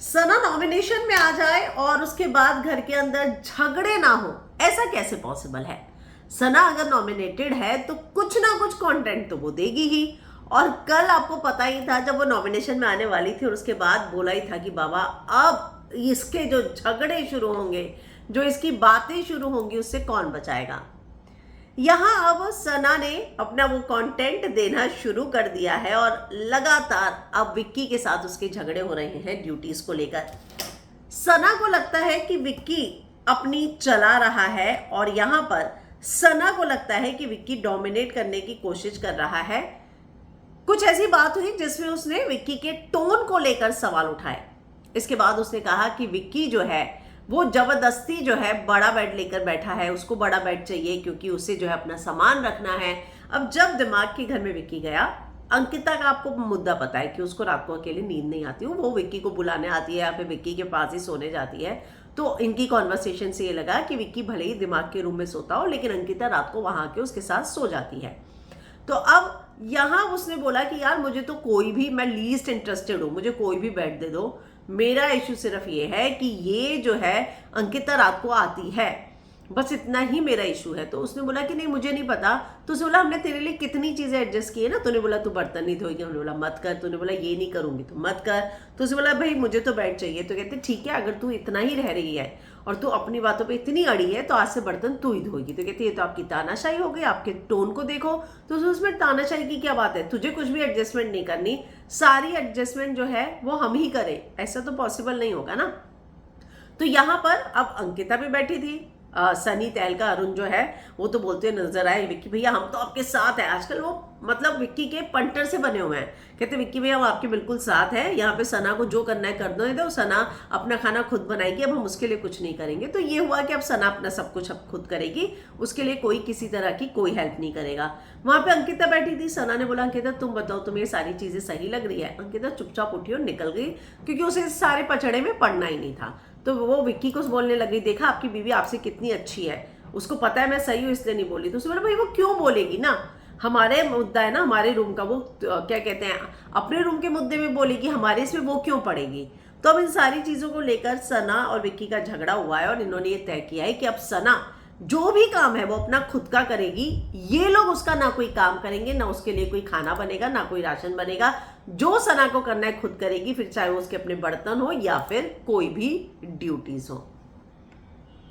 सना nomination में आ जाए और उसके बाद घर के अंदर झगड़े ना हो, ऐसा कैसे पॉसिबल है। सना अगर नॉमिनेटेड है तो कुछ ना कुछ कंटेंट तो वो देगी ही। और कल आपको पता ही था जब वो नॉमिनेशन में आने वाली थी और उसके बाद बोला ही था कि बाबा अब इसके जो झगड़े शुरू होंगे, जो इसकी बातें शुरू होंगी, उससे कौन बचाएगा। यहाँ अब सना ने अपना वो कंटेंट देना शुरू कर दिया है और लगातार अब विक्की के साथ उसके झगड़े हो रहे हैं ड्यूटीज को लेकर। सना को लगता है कि विक्की अपनी चला रहा है और यहाँ पर सना को लगता है कि विक्की डोमिनेट करने की कोशिश कर रहा है। कुछ ऐसी बात हुई जिसमें उसने विक्की के टोन को लेकर सवाल उठाए। इसके बाद उसने कहा कि विक्की जो है वो जबरदस्ती जो है बड़ा बेड लेकर बैठा है, उसको बड़ा बेड चाहिए क्योंकि उसे जो है अपना सामान रखना है। अब जब दिमाग के घर में विक्की गया, अंकिता का आपको मुद्दा पता है कि उसको रात को अकेले नींद नहीं आती, वो विक्की को बुलाने आती है या फिर विक्की के पास ही सोने जाती है। तो इनकी कॉन्वर्सेशन से ये लगा कि विक्की भले ही दिमाग के रूम में सोता हो लेकिन अंकिता रात को वहां के उसके साथ सो जाती है। तो अब यहाँ उसने बोला कि यार मुझे तो कोई भी, मैं लीस्ट इंटरेस्टेड हूँ, मुझे कोई भी बेड दे दो, मेरा इशू सिर्फ ये है कि ये जो है अंकिता रात को आती है, बस इतना ही मेरा इशू है। तो उसने बोला कि नहीं मुझे नहीं पता। तो उसने बोला हमने तेरे लिए कितनी चीजें एडजस्ट की है ना, तूने बोला तू बर्तन नहीं धोएगी, हमने बोला मत कर, तूने बोला ये नहीं करूंगी तो मत कर। तो उसने बोला भाई मुझे तो बेड चाहिए। तो कहते ठीक है, अगर तू इतना ही रह रही है और तू अपनी बातों पे इतनी अड़ी है तो आज से बर्तन तू ही धोएगी। तो कहती है ये तो आपकी तानाशाही हो गई, आपके टोन को देखो। तो उसमें तानाशाही की क्या बात है, तुझे कुछ भी एडजस्टमेंट नहीं करनी, सारी एडजस्टमेंट जो है वो हम ही करें, ऐसा तो पॉसिबल नहीं होगा ना। तो यहाँ पर अब अंकिता भी बैठी थी, सनी तहलका अरुण जो है वो तो बोलते नजर आए विक्की भैया हम तो आपके साथ है। आजकल वो मतलब विक्की के पंटर से बने हुए हैं, कहते विक्की भैया हम आपके बिल्कुल साथ है, यहाँ पे सना को जो करना है कर दो, नहीं तो सना अपना खाना खुद बनाएगी, अब हम उसके लिए कुछ नहीं करेंगे। तो ये हुआ कि अब सना अपना सब कुछ अब खुद करेगी, उसके लिए कोई किसी तरह की कोई हेल्प नहीं करेगा। वहां पे अंकिता बैठी थी, सना ने बोला अंकिता तुम बताओ तुम्हें ये सारी चीजें सही लग रही है। अंकिता चुपचाप उठी और निकल गई क्योंकि उसे सारे पचड़े में पड़ना ही नहीं था। तो वो विक्की को बोलने लगी देखा आपकी बीवी आपसे कितनी अच्छी है, उसको पता है मैं सही हूँ इसलिए नहीं बोली। तो उसने बोला भाई वो क्यों बोलेगी ना, हमारे मुद्दा है ना हमारे रूम का, वो क्या कहते हैं अपने रूम के मुद्दे में बोलेगी, हमारे इसमें वो क्यों पड़ेगी। तो अब इन सारी चीजों को लेकर सना और विक्की का झगड़ा हुआ है और इन्होंने ये तय किया है कि अब सना जो भी काम है वो अपना खुद का करेगी, ये लोग उसका ना कोई काम करेंगे, ना उसके लिए कोई खाना बनेगा, ना कोई राशन बनेगा। जो सना को करना है खुद करेगी, फिर चाहे वो उसके अपने बर्तन हो या फिर कोई भी ड्यूटीज हो।